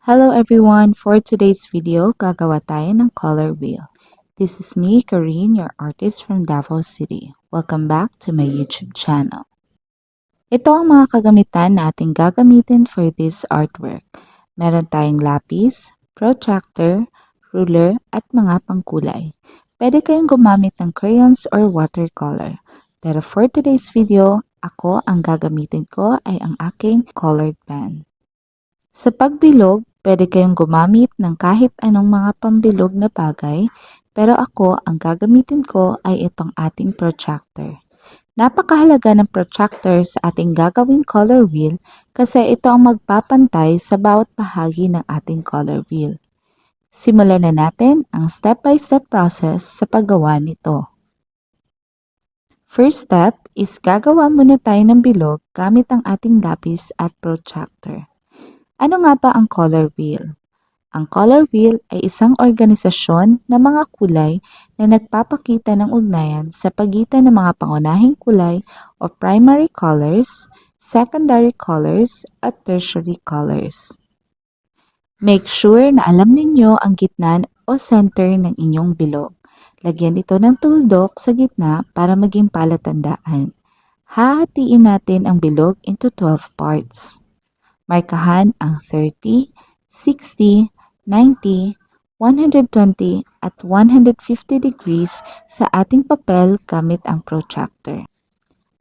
Hello everyone! For today's video, gagawa tayo ng color wheel. This is me, Corinne, your artist from Davao City. Welcome back to my YouTube channel. Ito ang mga kagamitan na ating gagamitin for this artwork. Meron tayong lapis, protractor, ruler, at mga pangkulay. Pwede kayong gumamit ng crayons or watercolor. Pero for today's video, ang gagamitin ko ay ang aking colored pen. Sa pagbilog, pwede kayong gumamit ng kahit anong mga pambilog na bagay, pero ang gagamitin ko ay itong ating protractor. Napakahalaga ng protractor sa ating gagawing color wheel kasi ito ang magpapantay sa bawat bahagi ng ating color wheel. Simulan na natin ang step-by-step process sa paggawa nito. First step is gagawa muna tayo ng bilog gamit ang ating lapis at protractor. Ano nga ba ang color wheel? Ang color wheel ay isang organisasyon ng mga kulay na nagpapakita ng ugnayan sa pagitan ng mga pangunahing kulay o primary colors, secondary colors, at tertiary colors. Make sure na alam ninyo ang gitna o center ng inyong bilog. Lagyan ito ng tuldok sa gitna para maging palatandaan. Hahatiin natin ang bilog into 12 parts. Markahan ang 30, 60, 90, 120 at 150 degrees sa ating papel gamit ang protractor.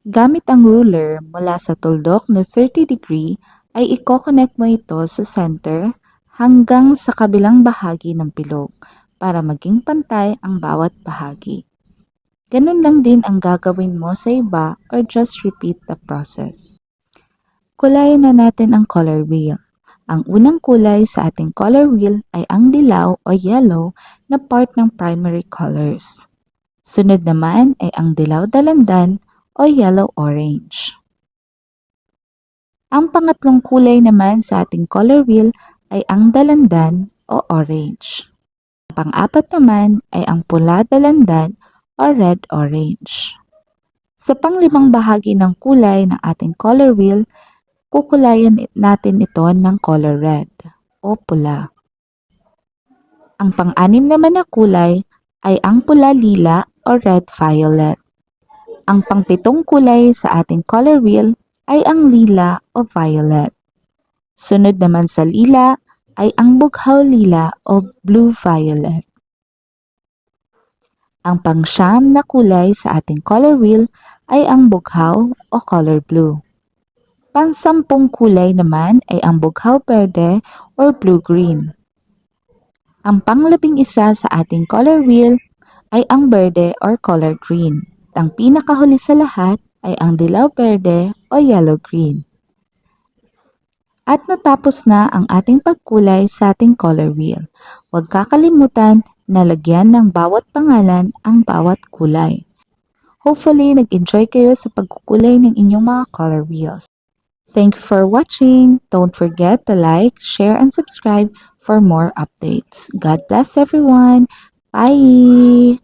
Gamit ang ruler mula sa tuldok na 30 degree ay i-connect mo ito sa center hanggang sa kabilang bahagi ng bilog para maging pantay ang bawat bahagi. Ganun lang din ang gagawin mo sa iba or just repeat the process. Kulayan na natin ang color wheel. Ang unang kulay sa ating color wheel ay ang dilaw o yellow na part ng primary colors. Sunod naman ay ang dilaw dalandan o yellow-orange. Ang pangatlong kulay naman sa ating color wheel ay ang dalandan o orange. Ang pang-apat naman ay ang pula dalandan o red-orange. Sa panglimang bahagi ng kulay ng ating color wheel, kukulayan natin ito ng color red o pula. Ang pang-anim naman na kulay ay ang pula-lila o red-violet. Ang pang-pitong kulay sa ating color wheel ay ang lila o violet. Sunod naman sa lila ay ang bughaw-lila o blue-violet. Ang pang-siyam na kulay sa ating color wheel ay ang bughaw o color blue. Pang-sampung kulay naman ay ang bughaw berde or blue-green. Ang pang-11 sa ating color wheel ay ang berde or color green. Ang pinakahuli sa lahat ay ang dilaw berde o yellow-green. At natapos na ang ating pagkulay sa ating color wheel. Huwag kakalimutan na lagyan ng bawat pangalan ang bawat kulay. Hopefully, nag-enjoy kayo sa pagkukulay ng inyong mga color wheels. Thank you for watching. Don't forget to like, share, and subscribe for more updates. God bless everyone. Bye!